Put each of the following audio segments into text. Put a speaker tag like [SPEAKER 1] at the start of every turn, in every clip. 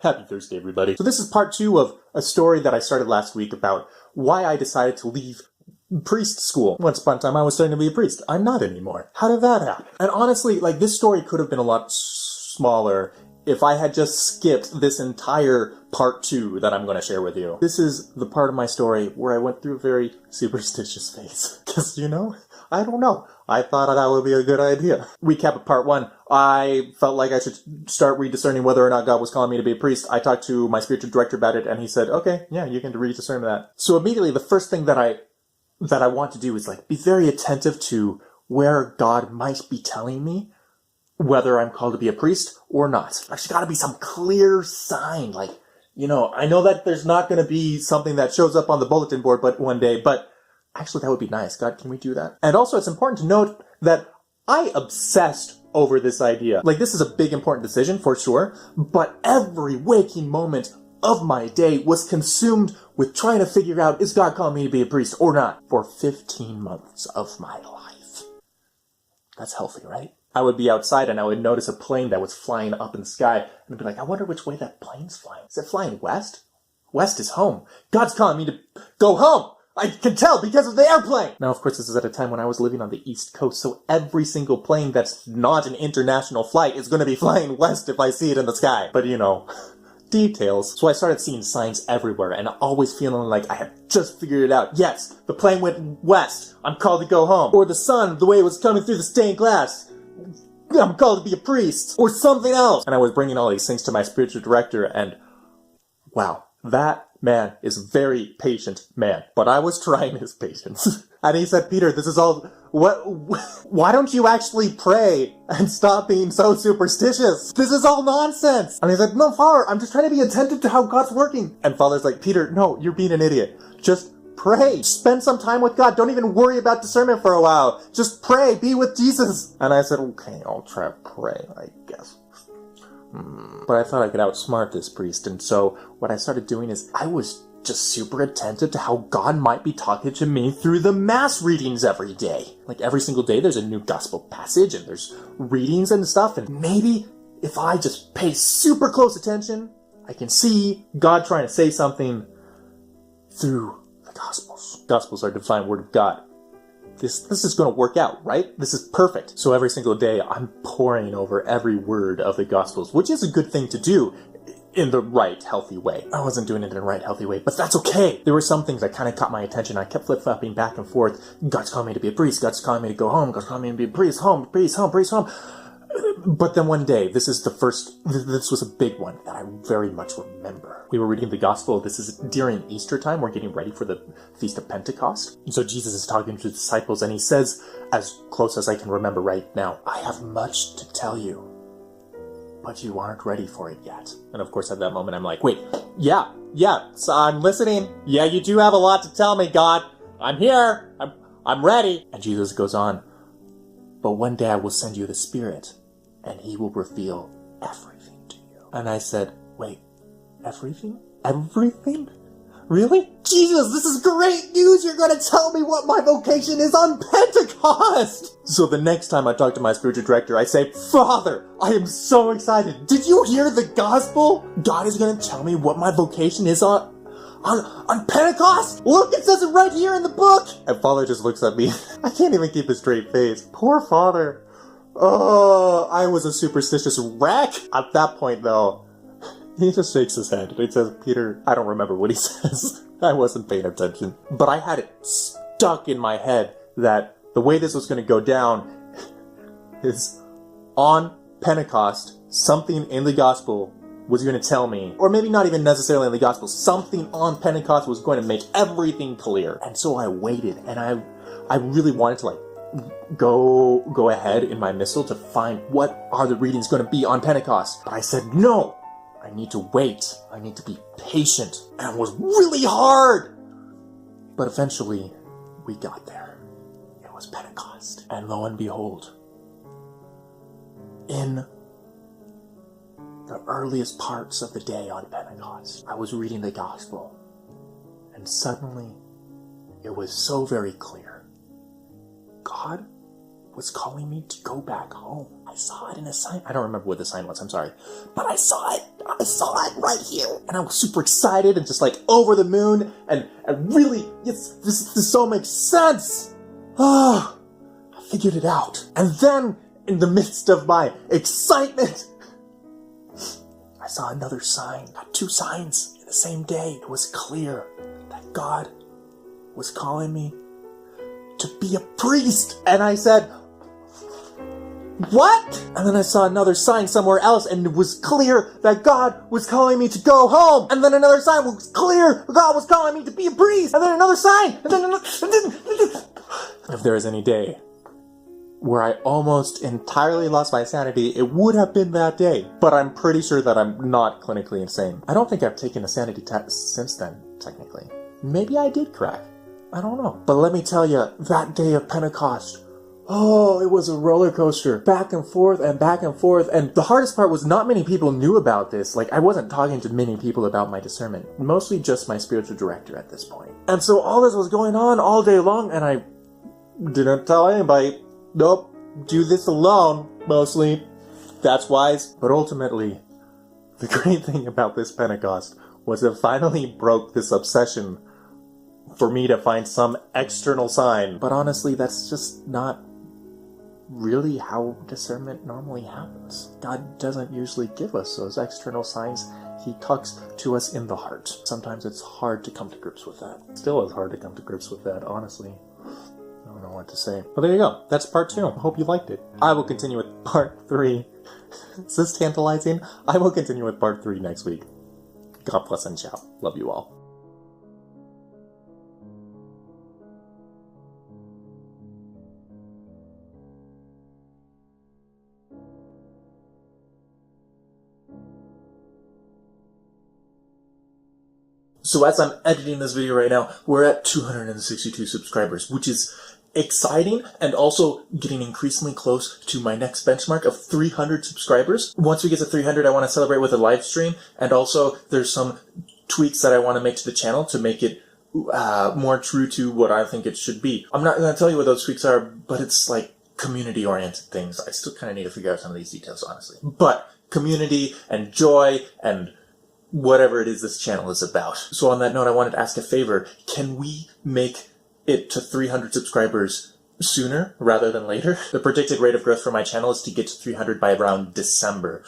[SPEAKER 1] Happy Thursday, everybody. So this is part 2 of a story that I started last week about why I decided to leave priest school. Once upon a time, I was starting to be a priest. I'm not anymore. How did that happen? And honestly, this story could have been a lot smaller if I had just skipped this entire part 2 that I'm going to share with you. This is the part of my story where I went through a very superstitious phase. Because, I don't know. I thought that would be a good idea. Recap of part 1. I felt like I should start rediscerning whether or not God was calling me to be a priest. I talked to my spiritual director about it, and he said, okay, yeah, you can rediscern that. So immediately, the first thing that I want to do is be very attentive to where God might be telling me whether I'm called to be a priest or not. There's got to be some clear sign. I know that there's not going to be something that shows up on the bulletin board but one day, but actually that would be nice. God, can we do that? And also it's important to note that I obsessed over this idea. This is a big important decision for sure, but every waking moment of my day was consumed with trying to figure out, is God calling me to be a priest or not? For 15 months of my life. That's healthy, right? I would be outside and I would notice a plane that was flying up in the sky, and I'd be like, I wonder which way that plane's flying. Is it flying west? West is home. God's calling me to go home. I can tell because of the airplane. Now, of course, this is at a time when I was living on the East Coast, so every single plane that's not an international flight is going to be flying west if I see it in the sky. But, details. So I started seeing signs everywhere and always feeling like I had just figured it out. Yes, the plane went west. I'm called to go home. Or the sun, the way it was coming through the stained glass. I'm called to be a priest. Or something else. And I was bringing all these things to my spiritual director, and wow, that man is a very patient man. But I was trying his patience. And he said, Peter, this is all... Why don't you actually pray and stop being so superstitious? This is all nonsense. And he said, no, Father, I'm just trying to be attentive to how God's working. And Father's like, Peter, no, you're being an idiot. Just pray. Spend some time with God. Don't even worry about discernment for a while. Just pray. Be with Jesus. And I said, okay, I'll try to pray, I guess. But I thought I could outsmart this priest. And so what I started doing is I was just super attentive to how God might be talking to me through the mass readings every day. Every single day there's a new gospel passage and there's readings and stuff, and maybe if I just pay super close attention, I can see God trying to say something through the Gospels. Gospels are the divine word of God. This is going to work out, right? This is perfect. So every single day I'm poring over every word of the Gospels, which is a good thing to do in the right, healthy way. I wasn't doing it in the right, healthy way, but that's okay. There were some things that kind of caught my attention. I kept flip-flopping back and forth. God's calling me to be a priest. God's calling me to go home. God's calling me to be a priest. Home, priest, home, priest, home. But then one day, this was a big one that I very much remember. We were reading the gospel. This is during Easter time. We're getting ready for the Feast of Pentecost. And so Jesus is talking to the disciples, and he says, as close as I can remember right now, I have much to tell you, but you aren't ready for it yet. And of course, at that moment, I'm like, wait, yeah, so I'm listening. Yeah, you do have a lot to tell me, God. I'm here. I'm ready. And Jesus goes on, but one day I will send you the Spirit, and he will reveal everything to you. And I said, wait, everything? Everything? Really? Jesus, this is great news! You're gonna tell me what my vocation is on Pentecost! So the next time I talk to my spiritual director, I say, Father, I am so excited. Did you hear the gospel? God is gonna tell me what my vocation is on Pentecost? Look, it says it right here in the book! And Father just looks at me. I can't even keep a straight face. Poor Father. Oh, I was a superstitious wreck. At that point, though, he just shakes his head and he says, Peter, I don't remember what he says. I wasn't paying attention. But I had it stuck in my head that the way this was going to go down is on Pentecost, something in the gospel was going to tell me, or maybe not even necessarily in the gospel, something on Pentecost was going to make everything clear. And so I waited, and I really wanted to go ahead in my missal to find what are the readings going to be on Pentecost. But I said, no, I need to wait. I need to be patient. And it was really hard. But eventually, we got there. It was Pentecost. And lo and behold, in the earliest parts of the day on Pentecost, I was reading the gospel. And suddenly, it was so very clear. God was calling me to go back home. I saw it in a sign. I don't remember what the sign was, I'm sorry. But I saw it. I saw it right here. And I was super excited and just like over the moon. And really, this all makes sense. Oh, I figured it out. And then, in the midst of my excitement, I saw another sign. Got 2 signs in the same day. It was clear that God was calling me to be a priest. And I said, what? And then I saw another sign somewhere else, and it was clear that God was calling me to go home. And then another sign was clear God was calling me to be a priest. And then another sign. And then another. If there is any day where I almost entirely lost my sanity, it would have been that day. But I'm pretty sure that I'm not clinically insane. I don't think I've taken a sanity test since then, technically. Maybe I did crack. I don't know. But let me tell you, that day of Pentecost, oh, it was a roller coaster. Back and forth and back and forth. And the hardest part was not many people knew about this. Like, I wasn't talking to many people about my discernment. Mostly just my spiritual director at this point. And so all this was going on all day long, and I didn't tell anybody. Nope, do this alone, mostly. That's wise. But ultimately, the great thing about this Pentecost was it finally broke this obsession for me to find some external sign. But honestly, that's just not really how discernment normally happens. God doesn't usually give us those external signs. He talks to us in the heart. Sometimes it's hard to come to grips with that. Still is hard to come to grips with that, honestly. I don't know what to say. Well, there you go. That's part 2. I hope you liked it. I will continue with part 3. Is this tantalizing? I will continue with part 3 next week. God bless and ciao. Love you all. So as I'm editing this video right now, we're at 262 subscribers, which is exciting and also getting increasingly close to my next benchmark of 300 subscribers. Once we get to 300, I want to celebrate with a live stream, and also there's some tweaks that I want to make to the channel to make it more true to what I think it should be. I'm not going to tell you what those tweaks are, but it's like community-oriented things. I still kind of need to figure out some of these details, honestly. But community and joy and whatever it is this channel is about. So on that note, I wanted to ask a favor. Can we make it to 300 subscribers sooner rather than later? The predicted rate of growth for my channel is to get to 300 by around December.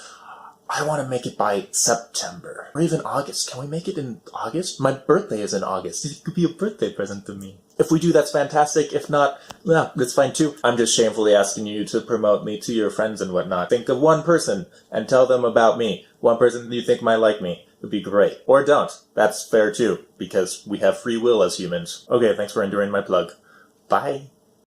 [SPEAKER 1] I want to make it by September or even August. Can we make it in August? My birthday is in August. It could be a birthday present to me. If we do, that's fantastic. If not, well, that's fine too. I'm just shamefully asking you to promote me to your friends and whatnot. Think of one person and tell them about me. One person you think might like me. Would be great. Or don't. That's fair too, because we have free will as humans. Okay, thanks for enduring my plug. Bye.